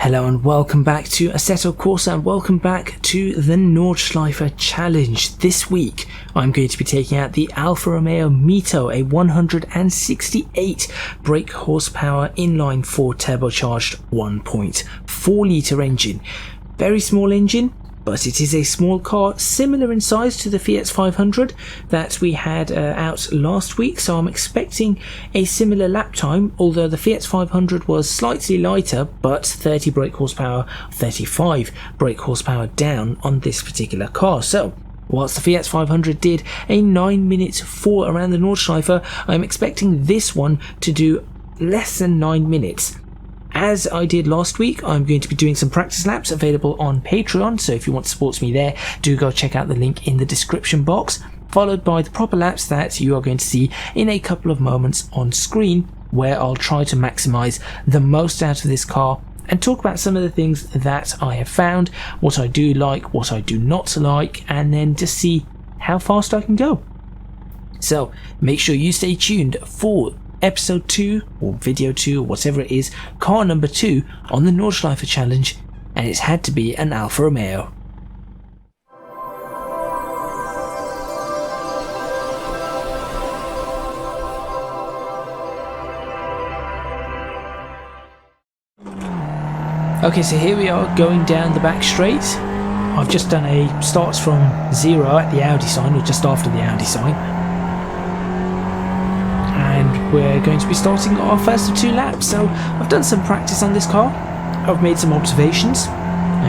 Hello and welcome back to Assetto Corsa and welcome back to the Nordschleife challenge. This week I'm going to be taking out the Alfa Romeo Mito, a 168 brake horsepower inline 4 turbocharged 1.4 litre engine. Very small engine, but it is a small car, similar in size to the Fiat 500 that we had out last week, so I'm expecting a similar lap time, although the Fiat 500 was slightly lighter, but 30 brake horsepower, 35 brake horsepower down on this particular car. So whilst the Fiat 500 did a 9-minute 4 around the Nordschleife, I'm expecting this one to do less than 9 minutes. As I did last week, I'm going to be doing some practice laps available on Patreon, so if you want to support me there, do go check out the link in the description box, followed by the proper laps that you are going to see in a couple of moments on screen, where I'll try to maximise the most out of this car and talk about some of the things that I have found, what I do like, what I do not like, and then just see how fast I can go. So make sure you stay tuned for episode 2 or video 2 or whatever it is, car number 2 on the Nordschleife challenge, and it's had to be an Alfa Romeo. Okay, so here we are going down the back straight. I've just done a starts from 0 at the Audi sign, or just after the Audi sign. And we're going to be starting our first of 2 laps. So I've done some practice on this car, I've made some observations.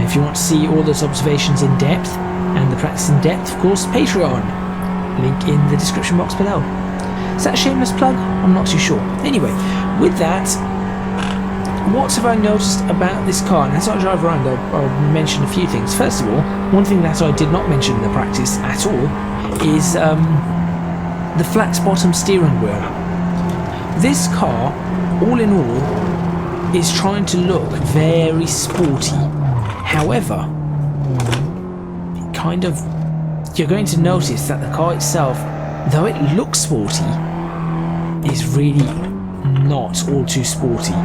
If you want to see all those observations in depth and the practice in depth, of course, Patreon, link in the description box below. Is that a shameless plug? I'm not too sure. Anyway, with that, what have I noticed about this car? And as I drive around, I'll mention a few things. First of all, one thing that I did not mention in the practice at all is the flat bottom steering wheel. This car, all in all, is trying to look very sporty. However, you're going to notice that the car itself, though it looks sporty, is really not all too sporty.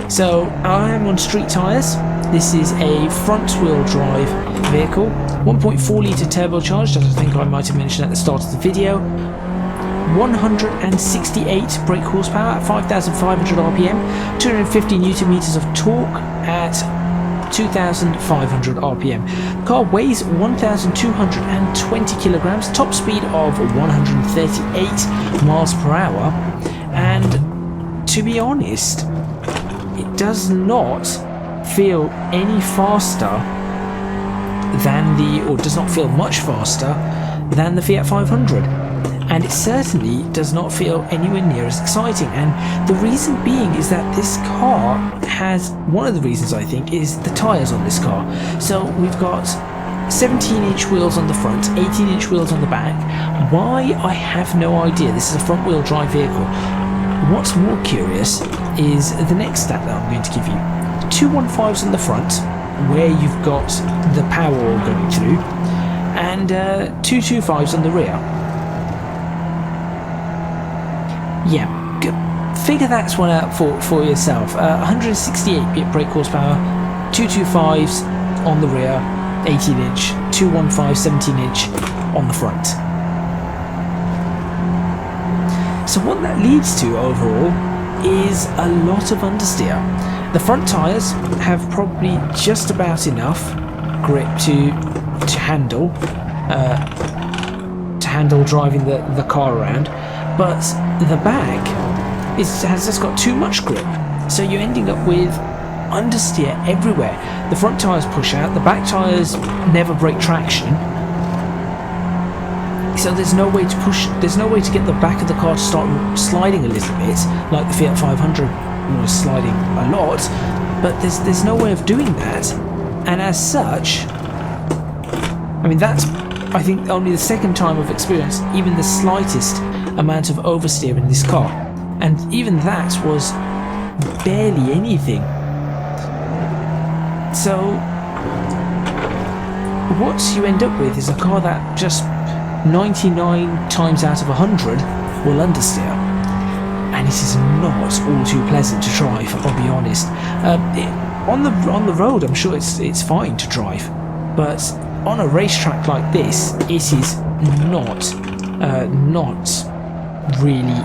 So I am on street tyres. This is a front wheel drive vehicle, 1.4 litre turbocharged, as I think I might have mentioned at the start of the video. 168 brake horsepower at 5,500 RPM, 250 Newton meters of torque at 2,500 RPM. The car weighs 1,220 kilograms, top speed of 138 miles per hour, and to be honest, it does not feel any faster than does not feel much faster than the Fiat 500. And it certainly does not feel anywhere near as exciting, and the reason being is that this car has, one of the reasons I think, is the tyres on this car. So we've got 17-inch wheels on the front, 18-inch wheels on the back. Why, I have no idea. This is a front wheel drive vehicle. What's more curious is the next stat that I'm going to give you. 2 1.5s on the front, where you've got the power all going through, and 2 2.5s on the rear. Yeah, figure that one out for yourself. 168 brake horsepower, 2 2.5s on the rear, 18-inch, 2 1.5 17-inch on the front. So what that leads to overall is a lot of understeer. The front tyres have probably just about enough grip to handle driving the car around, but the back has just got too much grip, so you're ending up with understeer everywhere. The front tyres push out, the back tyres never break traction, so there's no way to get the back of the car to start sliding a little bit, like the Fiat 500 was sliding a lot, but there's no way of doing that, and as such, I mean, that's, I think, only the second time I've experienced even the slightest amount of oversteer in this car, and even that was barely anything. So what you end up with is a car that just 99 times out of 100 will understeer, and it is not all too pleasant to drive, I'll be honest. On the road, I'm sure it's fine to drive, but on a racetrack like this, it is not really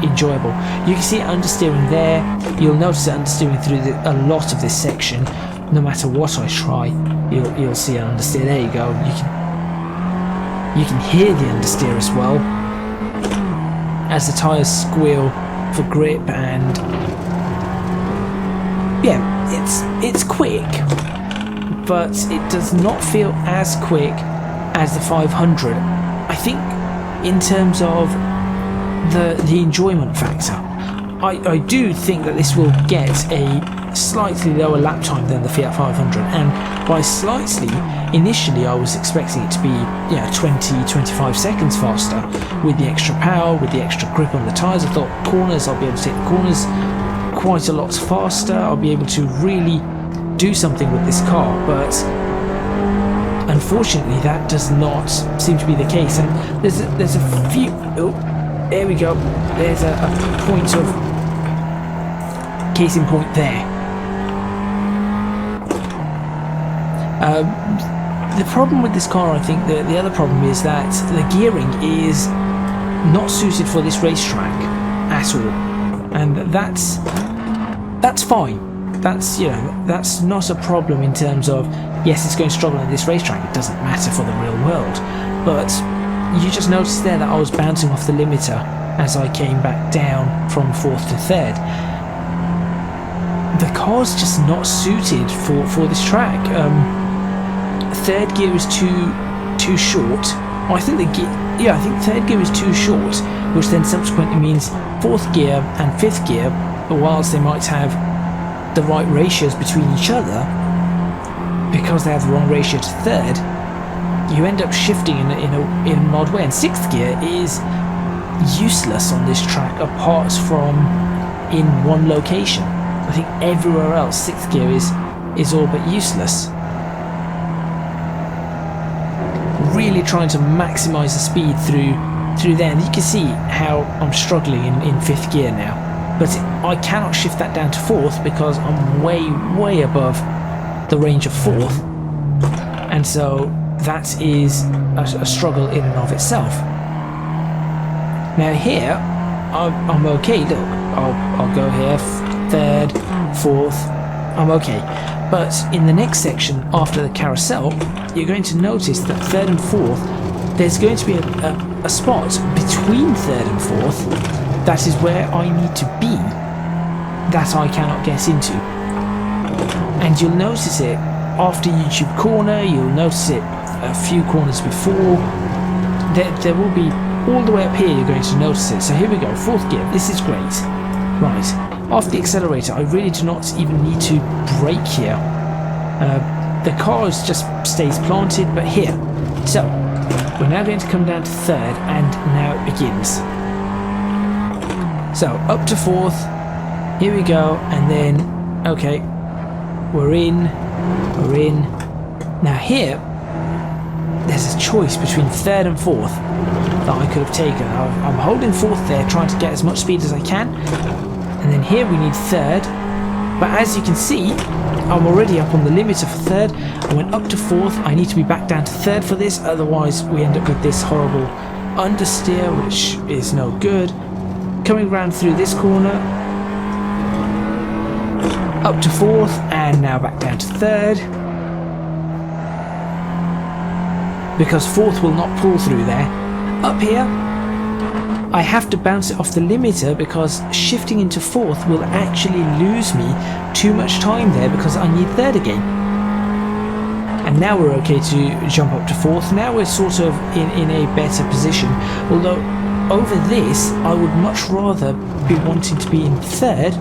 enjoyable. You can see it understeering there. You'll notice it understeering through a lot of this section. No matter what I try, you'll see it understeer. There you go. You can hear the understeer as well as the tyres squeal for grip, and yeah, it's quick, but it does not feel as quick as the 500. I think in terms of the enjoyment factor, I do think that this will get a slightly lower lap time than the Fiat 500, and by slightly, initially I was expecting it to be 20-25 seconds faster with the extra power, with the extra grip on the tyres. I thought corners, I'll be able to take the corners quite a lot faster, I'll be able to really do something with this car, but unfortunately that does not seem to be the case. And there's a few, there we go, there's a point of case in point there. The problem with this car, I think the other problem is that the gearing is not suited for this racetrack at all, and that's fine. That's not a problem in terms of, yes, it's going to struggle in this racetrack, it doesn't matter for the real world, but you just noticed there that I was bouncing off the limiter as I came back down from 4th to 3rd. The car's just not suited for this track. 3rd gear is too short. I think I think 3rd gear is too short, which then subsequently means 4th gear and 5th gear, whilst they might have the right ratios between each other, because they have the wrong ratio to 3rd, you end up shifting in an odd way. And 6th gear is useless on this track apart from in one location. I think everywhere else 6th gear is all but useless. Really trying to maximize the speed through there, and you can see how I'm struggling in 5th gear now, but I cannot shift that down to 4th because I'm way above the range of 4th, and so that is a struggle in and of itself. Now here I'm okay. Look, I'll go here, 3rd, 4th, I'm okay. But in the next section after the carousel, you're going to notice that 3rd and 4th, there's going to be a spot between 3rd and 4th. That is where I need to be, that I cannot get into. And you'll notice it after YouTube corner, you'll notice it a few corners before. There will be, all the way up here you're going to notice it. So here we go, 4th gear, this is great. Right. Off the accelerator, I really do not even need to brake here. The car just stays planted, but here. So, we're now going to come down to 3rd, and now it begins. So, up to 4th, here we go, and then, okay, we're in. Now here, there's a choice between 3rd and 4th that I could have taken. I'm holding 4th there, trying to get as much speed as I can. And then here we need 3rd, but as you can see, I'm already up on the limiter for 3rd. I went up to 4th, I need to be back down to 3rd for this, otherwise we end up with this horrible understeer, which is no good. Coming around through this corner, up to 4th, and now back down to 3rd, because 4th will not pull through there. Up here, I have to bounce it off the limiter because shifting into 4th will actually lose me too much time there because I need 3rd again. And now we're okay to jump up to 4th. Now we're sort of in a better position. Although over this, I would much rather be wanting to be in 3rd,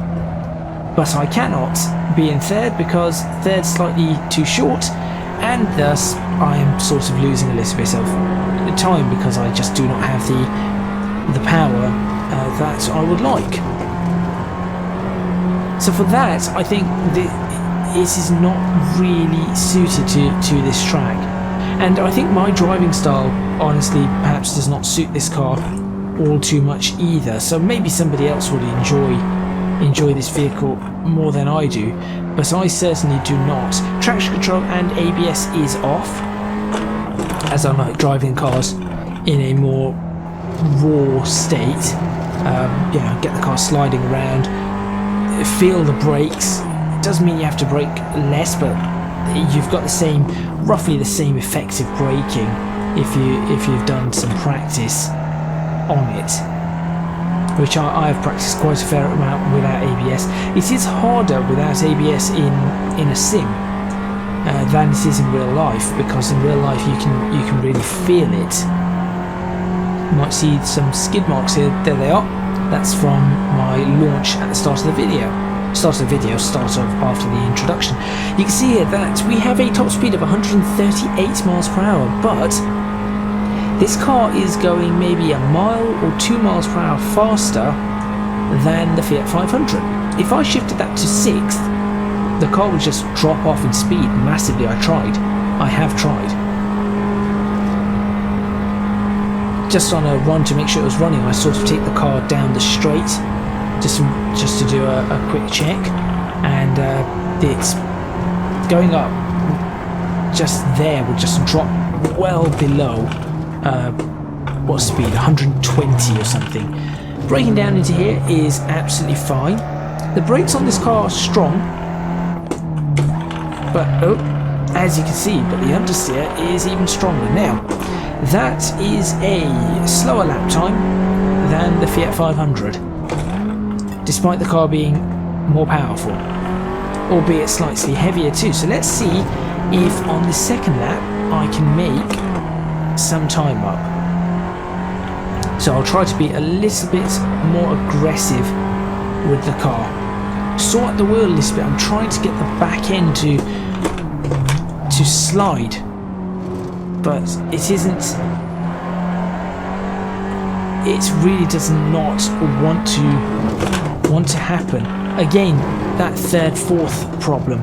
but I cannot be in 3rd because 3rd's slightly too short, and thus I am sort of losing a little bit of time because I just do not have the power that I would like. So for that, I think this is not really suited to this track, and I think my driving style honestly perhaps does not suit this car all too much either. So maybe somebody else would enjoy this vehicle more than I do, but I certainly do not. Traction control and ABS is off, as I like driving cars in a more raw state. You know, get the car sliding around, feel the brakes. It doesn't mean you have to brake less, but you've got roughly the same effective braking if you've done some practice on it, which I have practiced quite a fair amount without ABS. It is harder without ABS in a sim than it is in real life, because in real life you can really feel it. You might see some skid marks here. There they are. That's from my launch at the start of the video. Start after the introduction. You can see here that we have a top speed of 138 miles per hour, but this car is going maybe a mile or 2 miles per hour faster than the Fiat 500. If I shifted that to 6th, the car would just drop off in speed massively. I have tried. Just on a run to make sure it was running, I sort of take the car down the straight just to do a quick check, and it's going up just there would just drop well below what speed, 120 or something. Braking down into here is absolutely fine. The brakes on this car are strong, but as you can see, but the understeer is even stronger. Now that is a slower lap time than the Fiat 500, despite the car being more powerful, albeit slightly heavier too. So let's see if on the second lap I can make some time up. So I'll try to be a little bit more aggressive with the car. Sort out the wheel a little bit. I'm trying to get the back end to slide, but it isn't. It really does not want to happen. Again, that third, fourth problem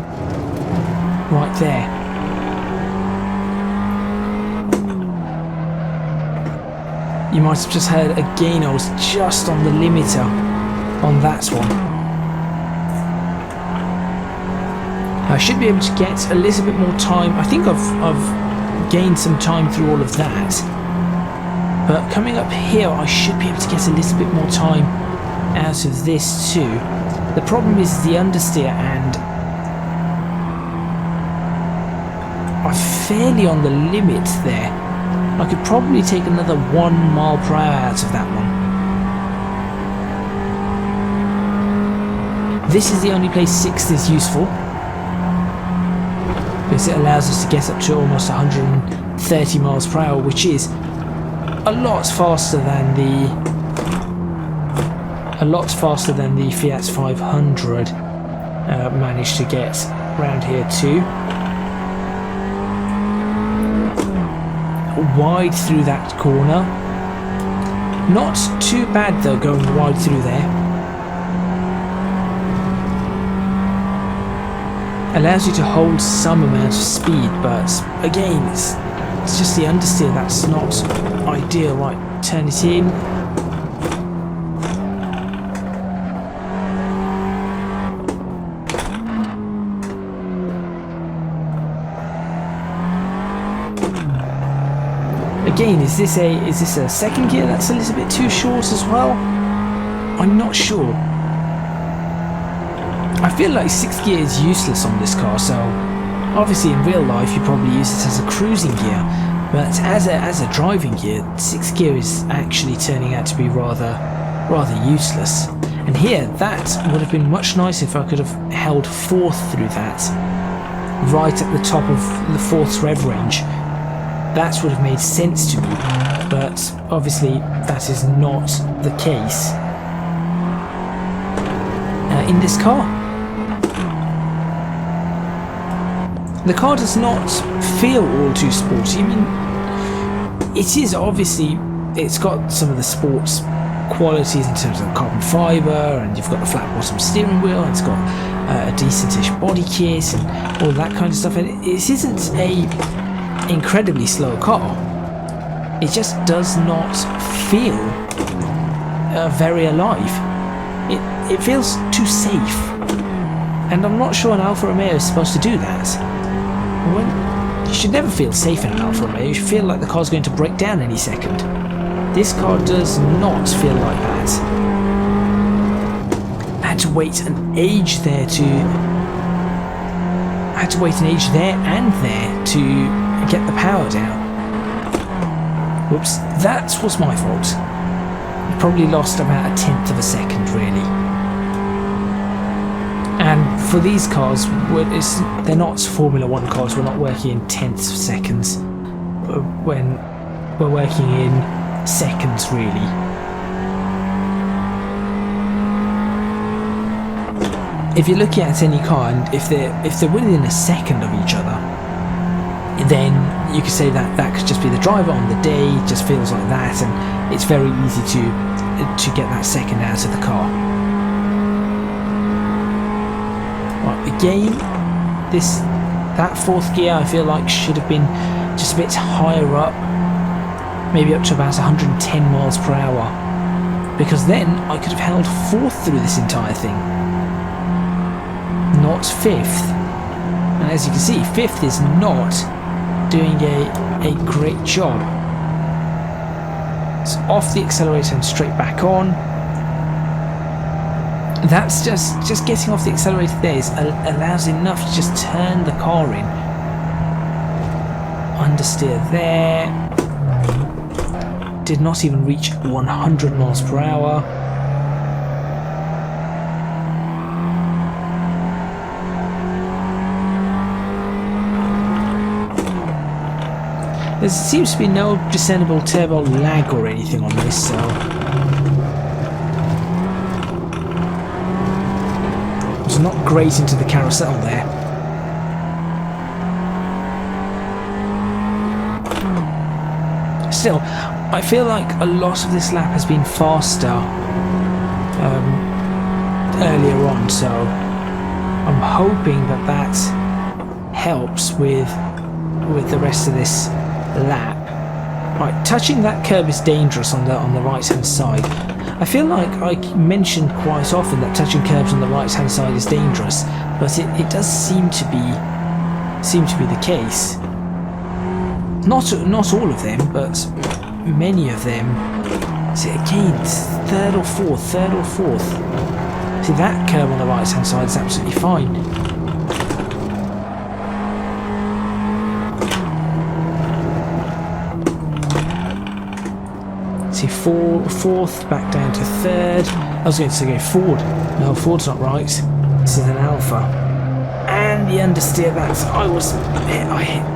right there. You might have just heard again, I was just on the limiter on that one. I should be able to get a little bit more time. I think I've gained some time through all of that, but coming up here I should be able to get a little bit more time out of this too. The problem is the understeer, and I'm fairly on the limit there. I could probably take another 1 mile per hour out of that one. This is the only place 6th is useful, because it allows us to get up to almost 130 miles per hour, which is a lot faster than the Fiat 500 managed to get round here too. Wide through that corner. Not too bad though, going wide through there. Allows you to hold some amount of speed, but again, it's just the understeer that's not ideal. Right, turn it in. Again, is this a second gear that's a little bit too short as well? I'm not sure. I feel like 6th gear is useless on this car, so obviously in real life you probably use it as a cruising gear, but as a driving gear, 6th gear is actually turning out to be rather useless. And here, that would have been much nicer if I could have held 4th through that, right at the top of the 4th rev range. That would have made sense to me, but obviously that is not the case in this car. The car does not feel all too sporty. I mean, it is obviously, it's got some of the sports qualities in terms of carbon fibre, and you've got the flat bottom steering wheel, and it's got a decentish body kit and all that kind of stuff, and it isn't a incredibly slow car, it just does not feel very alive. It feels too safe, and I'm not sure an Alfa Romeo is supposed to do that. You should never feel safe in an Alfa Romeo. You should feel like the car's going to break down any second. This car does not feel like that. I had to wait an age there and there to get the power down. Whoops, that was my fault. I probably lost about 1/10 of a second, really. And for these cars, they're not Formula 1 cars, we're not working in tenths of seconds. When we're working in seconds, really. If you're looking at any car, and if they're within a second of each other, then you could say that could just be the driver on the day. It just feels like that, and it's very easy to get that second out of the car. Right, again, that fourth gear I feel like should have been just a bit higher up, maybe up to about 110 miles per hour, because then I could have held fourth through this entire thing, not fifth. And as you can see, fifth is not doing a great job. It's off the accelerator and straight back on. That's just getting off the accelerator there allows enough to just turn the car in. Understeer there. Did not even reach 100 miles per hour. There seems to be no discernible turbo lag or anything on this, so it's not great into the carousel there. Still, I feel like a lot of this lap has been faster earlier on, so I'm hoping that helps with the rest of this lap. Right, touching that curb is dangerous on the right hand side. I feel like I mentioned quite often that touching curbs on the right hand side is dangerous, but it does seem to be the case. Not all of them, but many of them. See, again, third or fourth. See, that curb on the right hand side is absolutely fine. See, fourth, back down to third. I was going to say go Ford. No, Ford's not right. This is an Alfa. And the understeer, I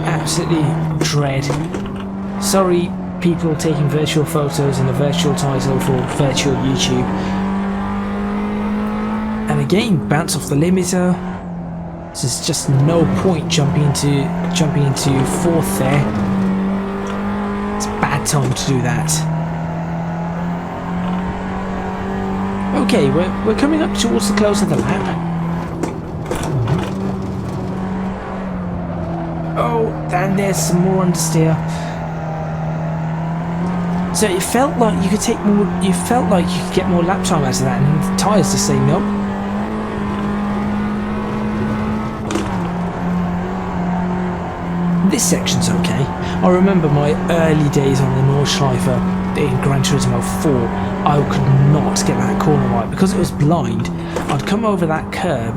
absolutely dread. Sorry, people taking virtual photos in a virtual title for virtual YouTube. And again, bounce off the limiter. There's just no point jumping into fourth there. It's a bad time to do that. Okay, we're coming up towards the close of the lap. Oh, and there's some more understeer. So it felt like you could take more. You felt like you could get more lap time out of that, and the tyres just say no. This section's okay. I remember my early days on the Nordschleife in Gran Turismo 4. I could not get that corner right because it was blind. I'd come over that curb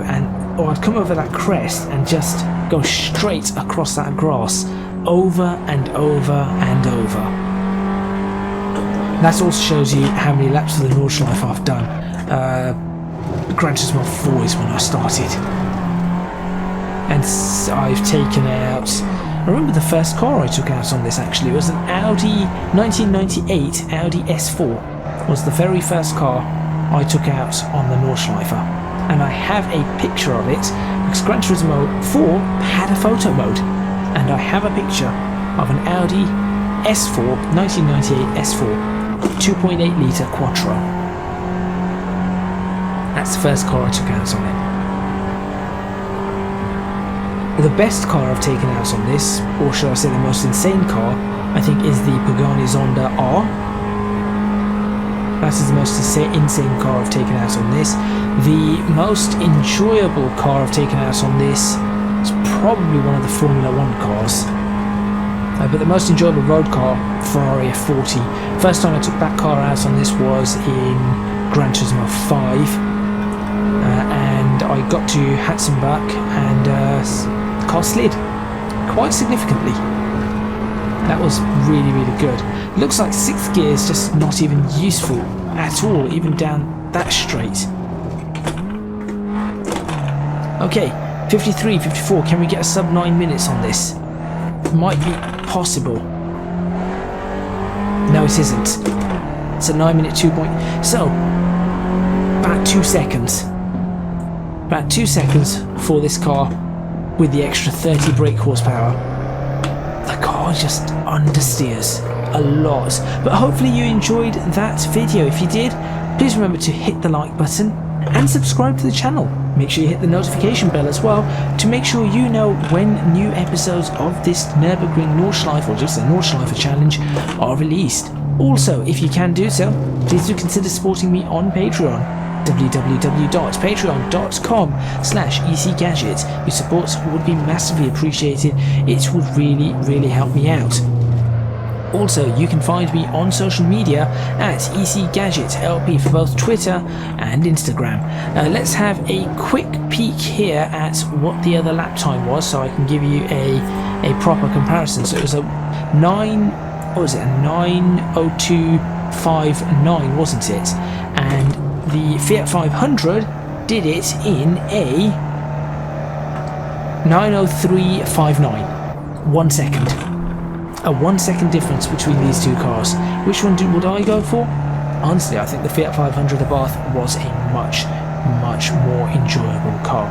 or I'd come over that crest and just go straight across that grass, over and over and over. That also shows you how many laps of the Nordschleife I've done. Gran Turismo 4 is when I started, and I've taken out. I remember the first car I took out on this actually. It was an Audi 1998 Audi S4. Was the very first car I took out on the Nordschleife, and I have a picture of it because Gran Turismo 4 had a photo mode, and I have a picture of an Audi S4 1998 S4 2.8 litre Quattro. That's the first car I took out on it. The best car I've taken out on this, or should I say the most insane car, I think, is the Pagani Zonda R. That is the most insane car I've taken out on this. The most enjoyable car I've taken out on this is probably one of the Formula 1 cars. But the most enjoyable road car, Ferrari F40. First time I took that car out on this was in Gran Turismo 5. And I got to Hatzenbach and the car slid quite significantly. That was really, really good. Looks like 6th gear is just not even useful at all, even down that straight. Okay, 53, 54, can we get a sub 9 minutes on this? Might be possible. No, it isn't. It's a 9 minute 2 point. So, about 2 seconds. About 2 seconds for this car with the extra 30 brake horsepower. The car just understeers a lot. But hopefully you enjoyed that video. If you did, please remember to hit the like button and subscribe to the channel. Make sure you hit the notification bell as well to make sure you know when new episodes of this Nurburgring Nordschleife, or just the Nordschleife challenge, are released. Also, if you can do so, please do consider supporting me on Patreon. www.patreon.com/ECGadget. Your support would be massively appreciated. It would really, really help me out. Also, you can find me on social media at ECGadget LP for both Twitter and Instagram. Let's have a quick peek here at what the other lap time was, so I can give you a proper comparison. So it was a 9:02.59, wasn't it? And the Fiat 500 did it in a 9:03.59. 1 second. A 1 second difference between these two cars. Which one would I go for? Honestly, I think the Fiat 500 Abarth was a much, much more enjoyable car.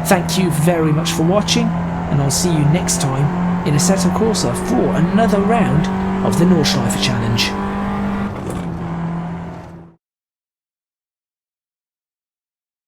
Thank you very much for watching, and I'll see you next time in Assetto Corsa for another round of the Nordschleife challenge.